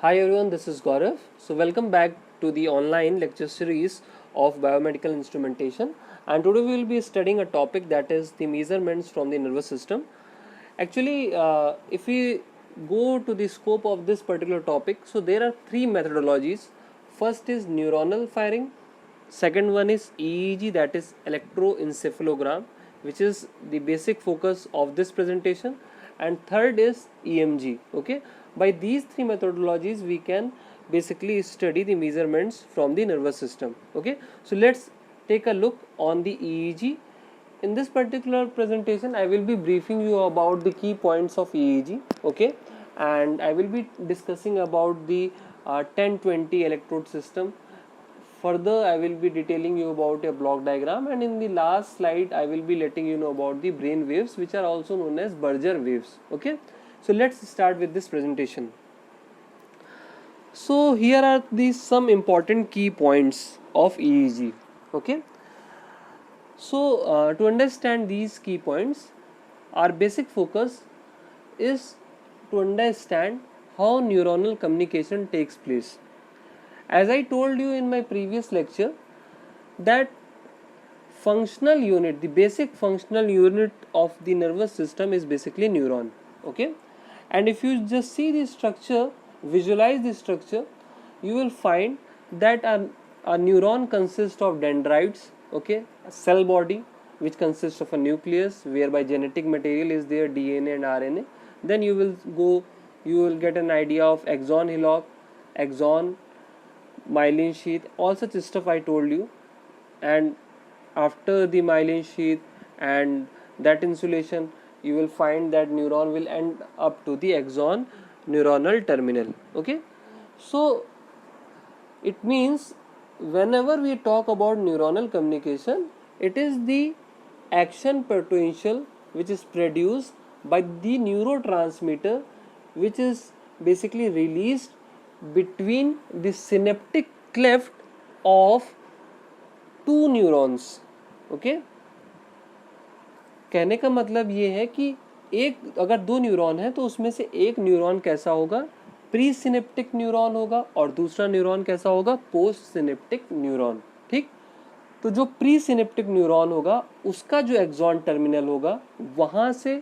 Hi everyone, this is Gaurav. So welcome back to the online lecture series of biomedical instrumentation. And today we will be studying a topic that is the measurements from the nervous system. Actually, if we go to the scope of this particular topic, so there are three methodologies. First is neuronal firing. Second one is EEG, that is electroencephalogram, which is the basic focus of this presentation. And third is EMG. Okay, by these three methodologies we can basically study the measurements from the nervous system. Okay, so let's take a look on the EEG. In this particular presentation I will be briefing you about the key points of EEG. Okay, and I will be discussing about the 10-20 electrode system. Further, I will be detailing you about a block diagram, and in the last slide I will be letting you know about the brain waves, which are also known as Berger waves. Okay, so let's start with this presentation. So here are these some important key points of EEG. Okay, so to understand these key points, our basic focus is to understand how neuronal communication takes place. As I told you in my previous lecture, that functional unit, the basic functional unit of the nervous system is basically neuron. Okay, and if you just see the structure, visualize the structure, you will find that a neuron consists of dendrites. Okay, a cell body which consists of a nucleus whereby genetic material is there, DNA and RNA. Then you will get an idea of axon hillock, axon, myelin sheath, all such stuff I told you. And after the myelin sheath and that insulation, you will find that neuron will end up to the axon neuronal terminal. Okay, so it means whenever we talk about neuronal communication, it is the action potential which is produced by the neurotransmitter, which is basically released between the synaptic cleft of two neurons. Okay, कहने का मतलब ये है कि एक अगर दो neuron है तो उसमें से एक न्यूरॉन कैसा होगा, प्री सिनेप्टिक न्यूरॉन होगा, और दूसरा न्यूरॉन कैसा होगा, पोस्ट सिनेप्टिक न्यूरॉन. ठीक, तो जो प्री सिनेप्टिक न्यूरॉन होगा उसका जो एक्सॉन टर्मिनल होगा वहां से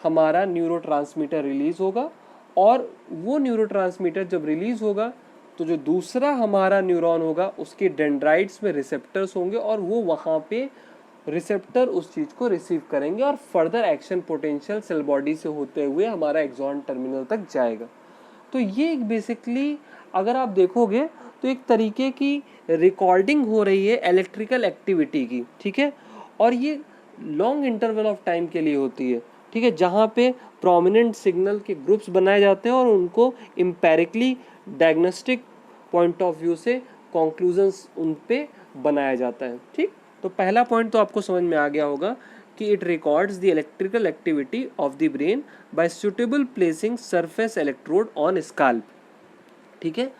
हमारा न्यूरोट्रांसमीटर रिलीज होगा, और वो न्यूरोट्रांसमीटर जब रिलीज होगा तो जो दूसरा हमारा न्यूरॉन होगा उसके डेंड्राइट्स में रिसेप्टर्स होंगे, और वो वहां पे रिसेप्टर उस चीज को रिसीव करेंगे, और further action potential cell body से होते हुए हमारा एक्सॉन टर्मिनल तक जाएगा. तो ये बेसिकली अगर आप देखोगे तो एक तरीके की रिकॉर्डिंग हो रही है इलेक्ट्रिकल एक्टिविटी की. ठीक है, और ये लॉन्ग इंटरवल ऑफ टाइम के लिए होती है. ठीक है, जहाँ पे प्रोमिनेंट सिग्नल के ग्रुप्स बनाए जाते हैं और उनको empirically diagnostic point of view से कंक्लूजन्स उन पे बनाया जाता है. ठीक, तो पहला पॉइंट तो आपको समझ में आ गया होगा कि it records the electrical activity of the brain bye suitable placing surface electrode on scalp. ठीक है,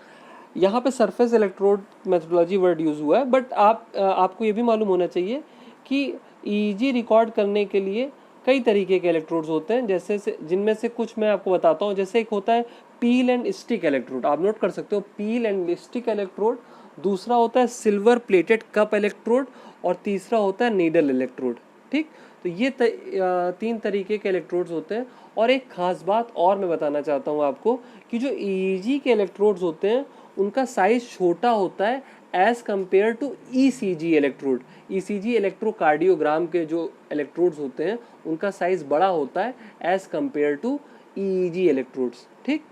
यहाँ पे surface electrode methodology word use हुआ है, बट आपको ये भी मालूम होना चाहिए कि ईईजी रिकॉर्ड करने के लिए कई तरीके के इलेक्ट्रोड्स होते हैं, जैसे जिनमें से कुछ मैं आपको बताता हूँ. जैसे एक होता है पील एंड स्टिक इलेक्ट्रोड, आप नोट कर सकते हो, पील एंड स्टिक इलेक्ट्रोड. दूसरा होता है सिल्वर प्लेटेड कप इलेक्ट्रोड, और तीसरा होता है नीडल इलेक्ट्रोड. ठीक, तो ये तीन तरीके के इलेक्ट्रोड्स होते हैं. और एक खास बात और मैं बताना चाहता हूँ आपको कि जो ईईजी के इलेक्ट्रोड्स होते हैं उनका साइज छोटा होता है as compare to ECG electrode. ECG electrocardiogram के जो इलेक्ट्रोड्स होते हैं उनका साइज बड़ा होता है as compare to EEG electrodes. ठीक,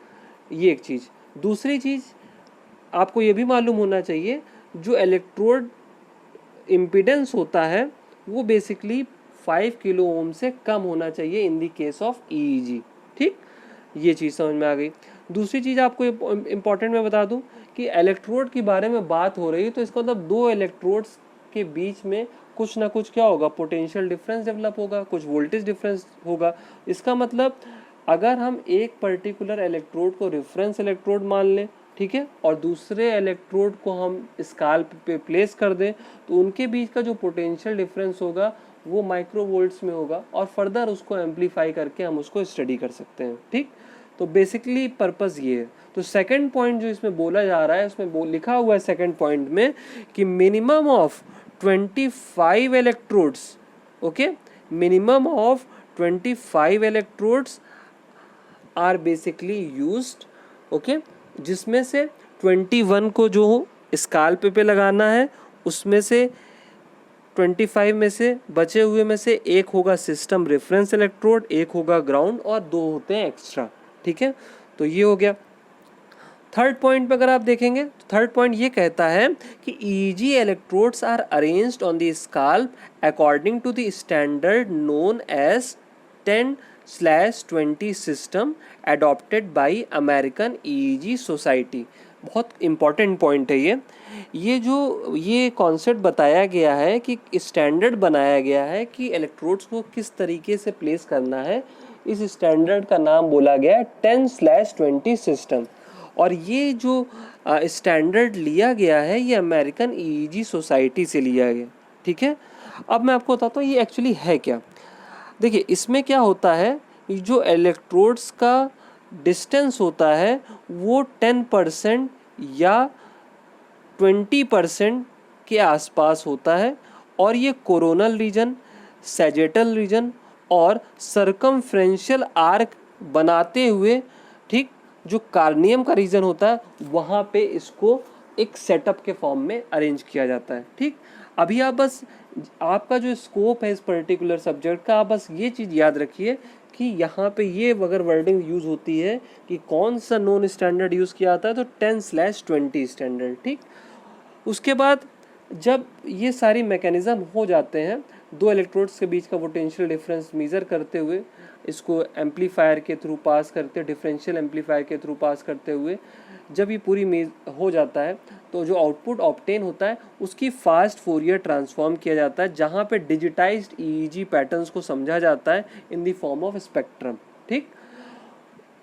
ये एक चीज़. दूसरी चीज़ आपको ये भी मालूम होना चाहिए, जो इलेक्ट्रोड इम्पीडेंस होता है वो बेसिकली 5 किलो ओम से कम होना चाहिए in the case of EEG. ठीक, ये चीज़ समझ में आ गई. दूसरी चीज़ आपको इम्पॉर्टेंट मैं बता दूं कि इलेक्ट्रोड के बारे में बात हो रही है तो इसका मतलब दो इलेक्ट्रोड्स के बीच में कुछ ना कुछ क्या होगा, पोटेंशियल डिफरेंस डेवलप होगा, कुछ वोल्टेज डिफरेंस होगा. इसका मतलब अगर हम एक पर्टिकुलर इलेक्ट्रोड को रेफरेंस इलेक्ट्रोड मान लें, ठीक है, और दूसरे इलेक्ट्रोड को हम स्काल्प पे प्लेस कर दें, तो उनके बीच का जो पोटेंशियल डिफरेंस होगा वो माइक्रोवोल्ट्स में होगा, और फर्दर उसको एम्पलीफाई करके हम उसको स्टडी कर सकते हैं. ठीक, तो बेसिकली पर्पस ये है. तो सेकंड पॉइंट जो इसमें बोला जा रहा है, उसमें लिखा हुआ है सेकंड पॉइंट में कि minimum of 25 electrodes, okay, minimum of 25 electrodes are basically used, okay, जिसमें से 21 को जो स्काल्प पे लगाना है, उसमें से 25 में से बचे हुए में से एक होगा सिस्टम रेफरेंस इलेक्ट्रोड, एक होगा ग्राउंड और दो होते हैं एक्स्ट्रा, ठीक है। तो ये हो गया। थर्ड पॉइंट पे अगर आप देखेंगे तो थर्ड पॉइंट ये कहता है कि EEG electrodes are arranged on the scalp according to the standard known as 10/20 system adopted by American EEG society. बहुत इंपॉर्टेंट पॉइंट है ये जो ये कॉन्सेप्ट बताया गया है कि स्टैंडर्ड बनाया गया है कि इलेक्ट्रोड्स को किस तरीके से प्लेस करना है, इस स्टैंडर्ड का नाम बोला गया है 10/20 सिस्टम। और ये जो स्टैंडर्ड लिया गया है ये अमेरिकन ईईजी सोसाइटी से लिया गया, ठीक है। अब मैं आपको बताता हूँ ये एक्चुअली है क्या। देखिए इसमें क्या होता है, जो इलेक्ट्रोड्स का डिस्टेंस होता है वो 10% या 20% के आसपास होता है, और ये कोरोनल रीजन, सैजिटल रीजन और सर्कमफ्रेंशियल आर्क बनाते हुए, ठीक, जो कार्नियम का रीजन होता है वहाँ पे इसको एक सेटअप के फॉर्म में अरेंज किया जाता है, ठीक। अभी आप बस आपका जो स्कोप है इस पर्टिकुलर सब्जेक्ट का, आप बस ये चीज़ याद रखिए कि यहाँ पे ये अगर वर्डिंग यूज़ होती है कि कौन सा नॉन स्टैंडर्ड यूज़ किया जाता है तो 10/20 स्टैंडर्ड, ठीक। उसके बाद जब ये सारी मैकेनिज़्म हो जाते हैं, दो इलेक्ट्रोड्स के बीच का पोटेंशियल डिफरेंस मेज़र करते हुए, इसको एम्पलीफायर के थ्रू पास करते, डिफरेंशियल एम्पलीफायर के थ्रू पास करते हुए जब ये पूरी हो जाता है तो जो आउटपुट ऑब्टेन होता है उसकी फास्ट फोरियर ट्रांसफॉर्म किया जाता है, जहाँ पे डिजिटाइज्ड ईईजी पैटर्न्स को समझा जाता है in the form of spectrum, ठीक।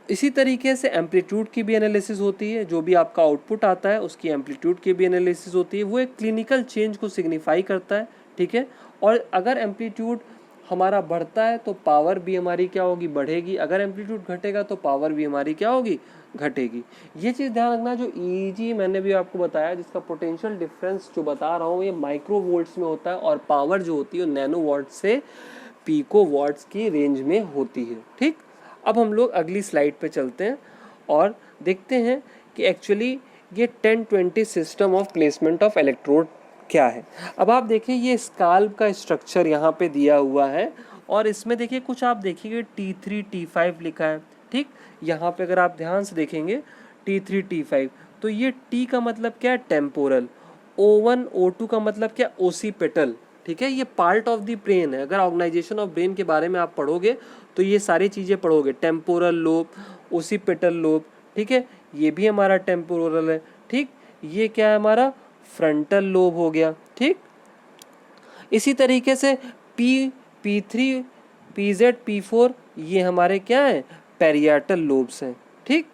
इसी तरीके से एम्पलीट्यूड की भी एनालिसिस होती है, जो भी आपका आउटपुट आता है उसकी एम्पलीट्यूड की भी एनालिसिस होती है, वो एक क्लिनिकल चेंज को सिग्निफाई करता है, ठीक है। और अगर एम्पलीट्यूड हमारा बढ़ता है तो पावर भी हमारी क्या होगी, बढ़ेगी। अगर एम्पलीट्यूड घटेगा तो पावर भी हमारी क्या होगी, घटेगी। ये चीज़ ध्यान रखना। जो ईईजी मैंने भी आपको बताया, जिसका पोटेंशियल डिफरेंस जो बता रहा हूँ ये माइक्रो वोल्ट्स में होता है, और पावर जो होती है वो नैनो वॉट से पीको वॉट्स की रेंज में होती है, ठीक। अब हम लोग अगली स्लाइड पे चलते हैं और देखते हैं कि एक्चुअली ये 10/20 system of placement of electrode क्या है। अब आप देखिए ये स्काल्प का स्ट्रक्चर यहाँ पे दिया हुआ है, और इसमें देखिए कुछ आप देखिए T3 T5 लिखा है, ठीक। यहाँ पे अगर आप ध्यान से देखेंगे T3 T5, तो ये T का मतलब क्या है, टेम्पोरल। O1 O2 का मतलब क्या, ओसीपिटल, ठीक है। ये पार्ट ऑफ द ब्रेन है। अगर ऑर्गेनाइजेशन ऑफ ब्रेन के बारे में आप पढ़ोगे तो ये सारी चीज़ें पढ़ोगे, टेम्पोरल लोब, ओसीपिटल लोब, ठीक है। ये भी हमारा टेम्पोरल है, ठीक। ये क्या है, हमारा फ्रंटल लोब हो गया, ठीक। इसी तरीके से P3 PZ P4 ये हमारे क्या है, पेरियाटल लोब्स हैं, ठीक।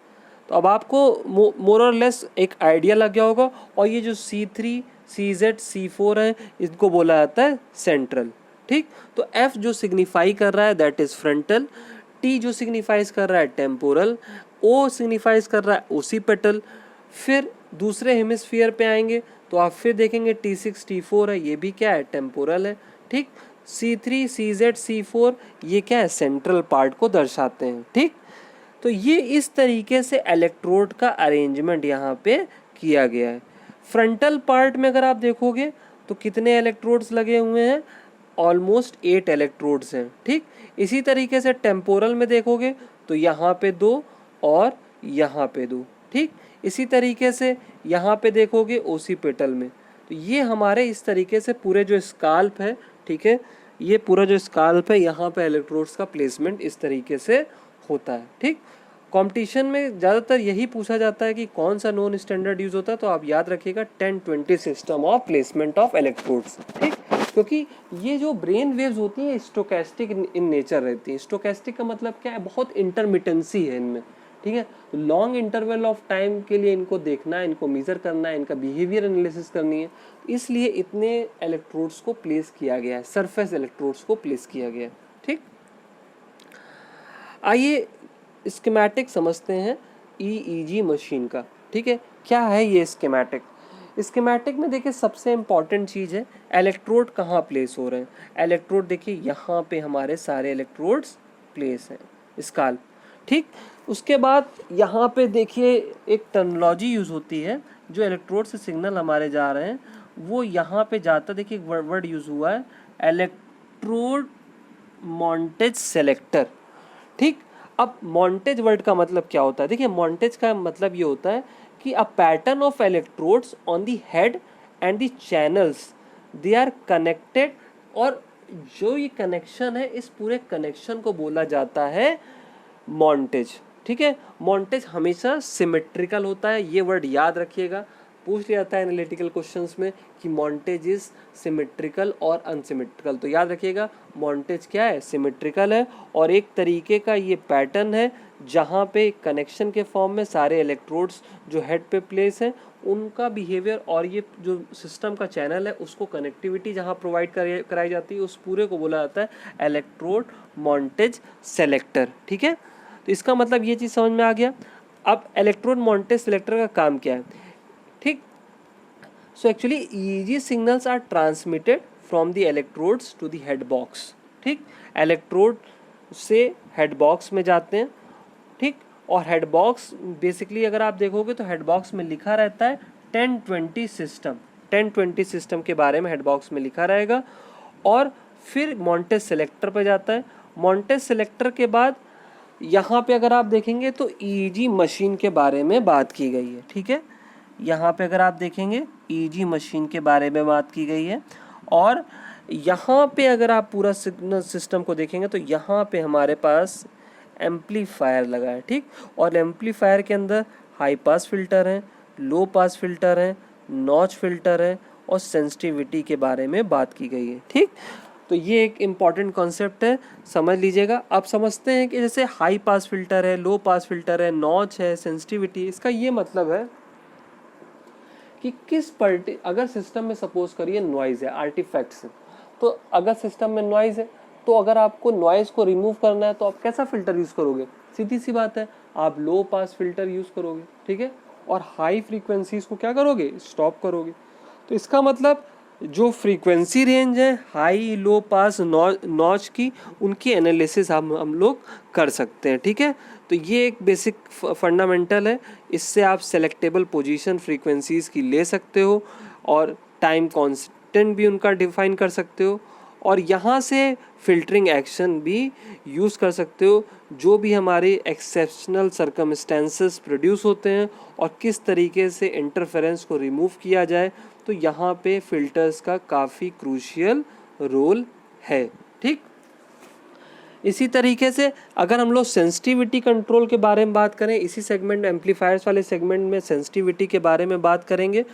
तो अब आपको मोर और लेस एक आइडिया लग गया होगा। और ये जो C3 CZ C4 है इसको बोला जाता है सेंट्रल, ठीक। तो F जो सिग्निफाई कर रहा है दैट इज फ्रंटल, T जो सिग्निफाइज कर रहा है टेम्पोरल, O सिग्निफाइज कर रहा है ओसीपिटल। फिर दूसरे हेमिस्फीयर पे आएंगे तो आप फिर देखेंगे T6 T4 है, ये भी क्या है, टेम्पोरल है, ठीक। C3 CZ C4 ये क्या है, सेंट्रल पार्ट को दर्शाते हैं, ठीक। तो ये इस तरीके से इलेक्ट्रोड का अरेंजमेंट यहाँ पे किया गया है। फ्रंटल पार्ट में अगर आप देखोगे तो कितने इलेक्ट्रोड्स लगे हुए हैं, ऑलमोस्ट 8 इलेक्ट्रोड्स हैं, ठीक। इसी तरीके से टेम्पोरल में देखोगे तो यहाँ पे 2 और यहाँ पे 2, ठीक। इसी तरीके से यहाँ पे देखोगे ओसीपिटल में। तो ये हमारे इस तरीके से पूरे जो स्काल्प है, ठीक है, ये पूरा जो स्काल्प है यहाँ पे इलेक्ट्रोड्स का प्लेसमेंट इस तरीके से होता है, ठीक। कंपटीशन में ज़्यादातर यही पूछा जाता है कि कौन सा नॉन स्टैंडर्ड यूज़ होता है, तो आप याद रखिएगा 10/20 system of placement of electrodes, ठीक। क्योंकि ये जो ब्रेन वेव्स होती हैं स्टोकेस्टिक इन नेचर रहती हैं। स्टोकेस्टिक का मतलब क्या है, बहुत इंटरमिटेंसी है इनमें, ठीक है। लॉन्ग इंटरवल ऑफ टाइम के लिए इनको देखना है, इनको मेजर करना है, इनका बिहेवियर एनालिसिस करनी है, इसलिए इतने इलेक्ट्रोड्स को प्लेस किया गया है, सरफेस इलेक्ट्रोड्स को प्लेस किया गया है, ठीक। आइए स्कीमेटिक समझते हैं ईईजी मशीन का। ठीक है, क्या है ये स्कीमेटिक? स्कीमेटिक में देखिए सबसे इम्पॉर्टेंट चीज़ है इलेक्ट्रोड कहाँ प्लेस हो रहे हैं। इलेक्ट्रोड देखिए यहाँ पे हमारे सारे इलेक्ट्रोड्स प्लेस हैं, स्काल्प। ठीक, उसके बाद यहाँ पे देखिए एक टर्मिनोलॉजी यूज़ होती है, जो इलेक्ट्रोड से सिग्नल हमारे जा रहे हैं वो यहाँ पे जाता, देखिए एक वर्ड यूज़ हुआ है इलेक्ट्रोड मॉन्टेज सेलेक्टर। ठीक, अब मॉन्टेज वर्ड का मतलब क्या होता है? देखिए मॉन्टेज का मतलब ये होता है कि a pattern of electrodes on the head and the channels they are connected, और जो ये कनेक्शन है इस पूरे कनेक्शन को बोला जाता है मॉन्टेज। ठीक है, मॉन्टेज हमेशा सिमेट्रिकल होता है, ये वर्ड याद रखिएगा, पूछ लिया जाता है एनालिटिकल क्वेश्चंस में कि मॉन्टेज इज सिमेट्रिकल और अनसिमेट्रिकल। तो याद रखिएगा मॉन्टेज क्या है, सिमेट्रिकल है, और एक तरीके का ये पैटर्न है जहाँ पे कनेक्शन के फॉर्म में सारे इलेक्ट्रोड्स जो हेड पे प्लेस हैं उनका बिहेवियर और ये जो सिस्टम का चैनल है उसको कनेक्टिविटी जहाँ प्रोवाइड कराई जाती है उस पूरे को बोला जाता है इलेक्ट्रोड मॉन्टेज सेलेक्टर। ठीक है, तो इसका मतलब ये चीज़ समझ में आ गया। अब इलेक्ट्रोड मॉन्टेज सेलेक्टर का काम क्या है? ठीक, so actually EEG signals are transmitted from the electrodes to the head box. ठीक, इलेक्ट्रोड से हेड बॉक्स में जाते हैं। ठीक, और हेड बॉक्स बेसिकली अगर आप देखोगे तो हेड बॉक्स में लिखा रहता है 1020 सिस्टम। 1020 सिस्टम के बारे में हेड बॉक्स में लिखा रहेगा, और फिर मॉन्टेज सेलेक्टर पे जाता है। मॉन्टेज सेलेक्टर के बाद यहाँ पे अगर आप देखेंगे तो ईईजी मशीन के बारे में बात की गई है। ठीक है, यहाँ पे अगर आप देखेंगे ईईजी मशीन के बारे में बात की गई है, और यहाँ पे अगर आप पूरा सिग्नल सिस्टम को देखेंगे तो यहाँ पे हमारे पास एम्पलीफायर लगा है। ठीक, और एम्पलीफायर के अंदर हाई पास फिल्टर है, लो पास फिल्टर है, नॉच फिल्टर है, और सेंसिटिविटी के बारे में बात की गई है। ठीक, तो ये एक इम्पॉर्टेंट कॉन्सेप्ट है, समझ लीजिएगा। आप समझते हैं कि जैसे हाई पास फिल्टर है, लो पास फिल्टर है, नॉच है, सेंसिटिविटी, इसका ये मतलब है कि अगर सिस्टम में सपोज करिए नॉइज है, आर्टिफैक्ट्स है, तो अगर सिस्टम में नॉइज है तो अगर आपको नॉइज को रिमूव करना है तो आप कैसा फिल्टर यूज़ करोगे? सीधी सी बात है, आप लो पास फिल्टर यूज़ करोगे। ठीक है, और हाई फ्रीक्वेंसीज को क्या करोगे? स्टॉप करोगे। तो इसका मतलब जो फ्रीक्वेंसी रेंज है हाई लो पास नॉच की, उनकी एनालिसिस हम लोग कर सकते हैं। ठीक है, तो ये एक बेसिक फंडामेंटल है, इससे आप सेलेक्टेबल पोजीशन फ्रीक्वेंसीज की ले सकते हो और टाइम कांस्टेंट भी उनका डिफाइन कर सकते हो, और यहाँ से फिल्टरिंग एक्शन भी यूज़ कर सकते हो, जो भी हमारे एक्सेप्शनल सर्कमस्टेंसेस प्रोड्यूस होते हैं और किस तरीके से इंटरफेरेंस को रिमूव किया जाए। तो यहाँ पे फिल्टर्स का काफ़ी क्रूशियल रोल है। ठीक, इसी तरीके से अगर हम लोग सेंसिटिविटी कंट्रोल के बारे में बात करें, इसी सेगमेंट में एम्पलीफायर्स वाले सेगमेंट में सेंसिटिविटी के बारे में बात करेंगे।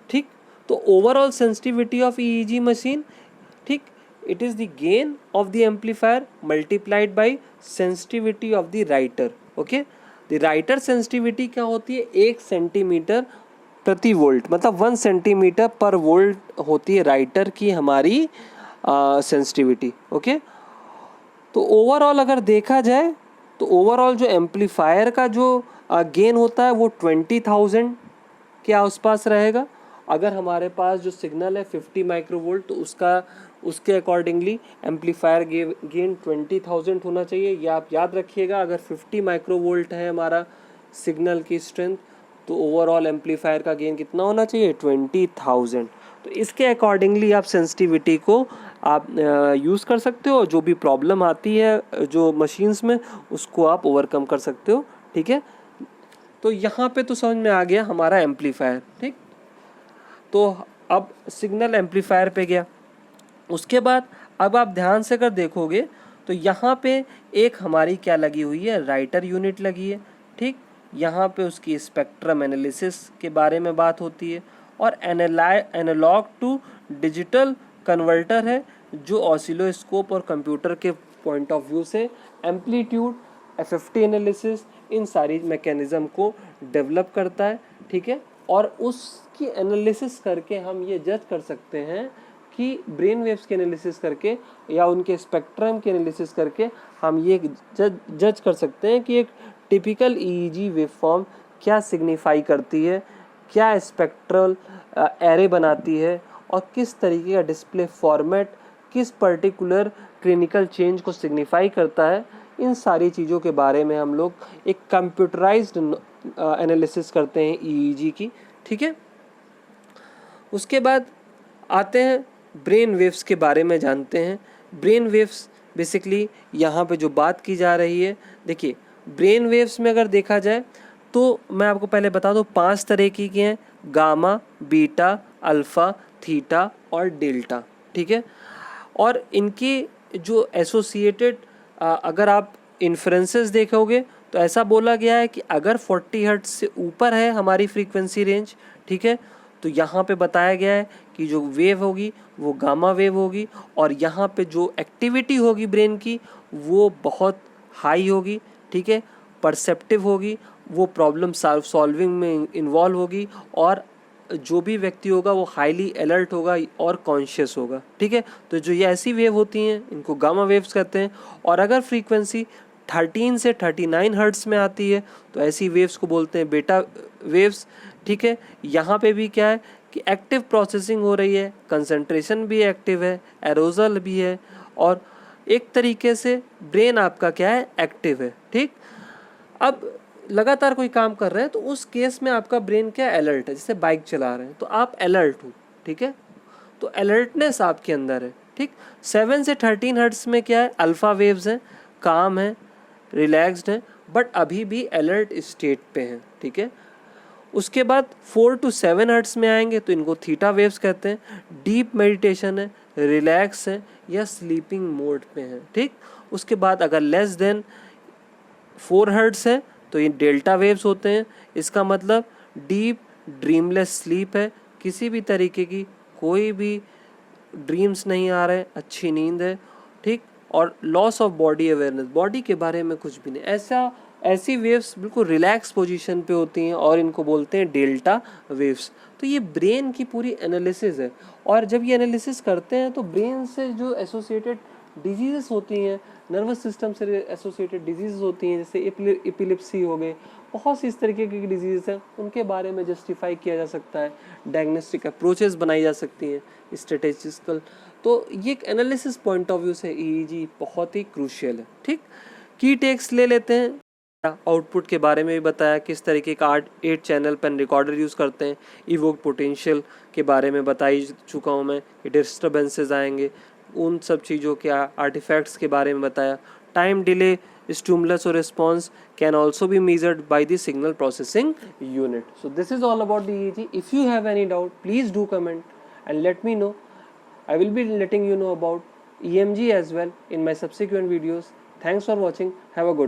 ठीक, तो overall sensitivity of EEG machine, ठीक, it is the gain of the amplifier multiplied by sensitivity of the writer. okay, the writer sensitivity क्या होती है? 1 सेंटीमीटर प्रति वोल्ट, मतलब 1 सेंटीमीटर पर वोल्ट होती है राइटर की हमारी सेंसिटिविटी। ओके, तो ओवरऑल अगर देखा जाए तो ओवरऑल जो एम्पलीफायर का जो गेन होता है वो 20,000 के आसपास रहेगा। अगर हमारे पास जो सिग्नल है 50 माइक्रोवोल्ट, तो उसके अकॉर्डिंगली एम्पलीफायर गेन 20,000 होना चाहिए। ये आप याद रखिएगा, अगर 50 माइक्रोवोल्ट है हमारा सिग्नल की स्ट्रेंथ, तो ओवरऑल एम्पलीफायर का गेन कितना होना चाहिए? 20,000। तो इसके अकॉर्डिंगली आप सेंसिटिविटी को आप यूज़ कर सकते हो, जो भी प्रॉब्लम आती है जो मशीन्स में उसको आप ओवरकम कर सकते हो। ठीक है, तो यहाँ पे तो समझ में आ गया हमारा एम्पलीफायर। ठीक, तो अब सिग्नल एम्पलीफायर पे गया। उसके बाद अब आप ध्यान से अगर देखोगे तो यहाँ पे एक हमारी क्या लगी हुई है? राइटर यूनिट लगी है। ठीक, यहाँ पे उसकी स्पेक्ट्रम एनालिसिस के बारे में बात होती है, और एनालॉग टू डिजिटल कन्वर्टर है जो ऑसिलोस्कोप और कंप्यूटर के पॉइंट ऑफ व्यू से एम्पलीट्यूड, एफएफटी एनालिसिस, इन सारी मैकेनिज़्म को डेवलप करता है। ठीक है, और उसकी एनालिसिस करके हम ये जज कर सकते हैं कि ब्रेन वेव्स के एनालिसिस करके या उनके स्पेक्ट्रम के एनालिसिस करके हम ये जज कर सकते हैं कि एक टिपिकल ईईजी वेवफॉर्म क्या सिग्निफाई करती है, क्या स्पेक्ट्रल एरे बनाती है और किस तरीके का डिस्प्ले फॉर्मेट किस पर्टिकुलर क्लिनिकल चेंज को सिग्निफाई करता है, इन सारी चीज़ों के बारे में हम लोग एक कंप्यूटराइज्ड एनालिसिस करते हैं ईईजी की। ठीक है, उसके बाद आते हैं ब्रेन वेव्स के बारे में जानते हैं। ब्रेन वेव्स बेसिकली यहाँ पे जो बात की जा रही है, देखिए ब्रेन वेव्स में अगर देखा जाए तो मैं आपको पहले बता दूँ 5 तरह की हैं, गामा, बीटा, अल्फ़ा, थीटा और डेल्टा। ठीक है, और इनकी जो एसोसिएटेड अगर आप इन्फ्रेंसेस देखोगे तो ऐसा बोला गया है कि अगर 40 हर्ट्ज से ऊपर है हमारी फ्रीक्वेंसी रेंज, ठीक है, तो यहाँ पे बताया गया है कि जो वेव होगी वो गामा वेव होगी और यहाँ पे जो एक्टिविटी होगी ब्रेन की वो बहुत हाई होगी। ठीक है, परसेप्टिव होगी, वो प्रॉब्लम सॉल्विंग में इन्वॉल्व होगी और जो भी व्यक्ति होगा वो हाईली अलर्ट होगा और कॉन्शियस होगा। ठीक है, तो जो ये ऐसी वेव होती हैं इनको गामा वेव्स कहते हैं। और अगर फ्रीक्वेंसी 13 से 39 हर्ट्ज में आती है तो ऐसी वेव्स को बोलते हैं बीटा वेव्स। ठीक है, यहाँ पे भी क्या है कि एक्टिव प्रोसेसिंग हो रही है, कंसंट्रेशन भी एक्टिव है, एरोजल भी है और एक तरीके से ब्रेन आपका क्या है, एक्टिव है। ठीक, अब लगातार कोई काम कर रहे हैं तो उस केस में आपका ब्रेन क्या अलर्ट है, जैसे बाइक चला रहे हैं तो आप अलर्ट हो। ठीक है, तो अलर्टनेस आपके अंदर है। ठीक, 7 से 13 हर्ट्ज में क्या है, अल्फा वेव्स हैं, काम है, रिलैक्स्ड है, बट अभी भी अलर्ट स्टेट पे हैं। ठीक है, उसके बाद 4 to 7 हर्ट्ज में आएंगे तो इनको थीटा वेव्स कहते हैं, डीप मेडिटेशन है, रिलैक्स है या स्लीपिंग मोड पे हैं। ठीक, उसके बाद अगर लेस देन 4 हर्ट्ज है तो ये डेल्टा वेव्स होते हैं। इसका मतलब डीप ड्रीमलेस स्लीप है, किसी भी तरीके की कोई भी ड्रीम्स नहीं आ रहे, अच्छी नींद है। ठीक, और loss of body awareness, body के बारे में कुछ भी नहीं, ऐसी वेव्स बिल्कुल रिलैक्स पोजीशन पे होती हैं और इनको बोलते हैं डेल्टा वेव्स। तो ये ब्रेन की पूरी एनालिसिस है और जब ये एनालिसिस करते हैं तो ब्रेन से जो एसोसिएटेड डिजीज़ेस होती हैं, नर्वस सिस्टम से एसोसिएटेड डिजीज़ होती हैं, जैसे एपिलेप्सी हो गए, बहुत सी इस तरीके की डिजीज़ हैं, उनके बारे में जस्टिफाई किया जा सकता है, डायग्नोस्टिक अप्रोचेस बनाई जा सकती हैं स्टैटिस्टिकल। तो ये एक एनालिसिस पॉइंट ऑफ व्यू से ईईजी बहुत ही क्रूशियल है। ठीक, की टेक्स ले लेते हैं। आउटपुट के बारे में भी बताया, किस तरीके का 8 चैनल पेन रिकॉर्डर यूज़ करते हैं, इवोक पोटेंशियल के बारे में बता ही चुका हूँ मैं कि डिस्टर्बेंसेस आएंगे, उन सब चीज़ों के आर्टिफैक्ट्स के बारे में बताया। टाइम डिले, स्टिमुलस और response can also be measured by the signal processing unit. So this is all about the EEG. If you have any doubt please do comment and let me know. I will be letting you know about EMG as well in my subsequent videos. Thanks for watching. Have a good day.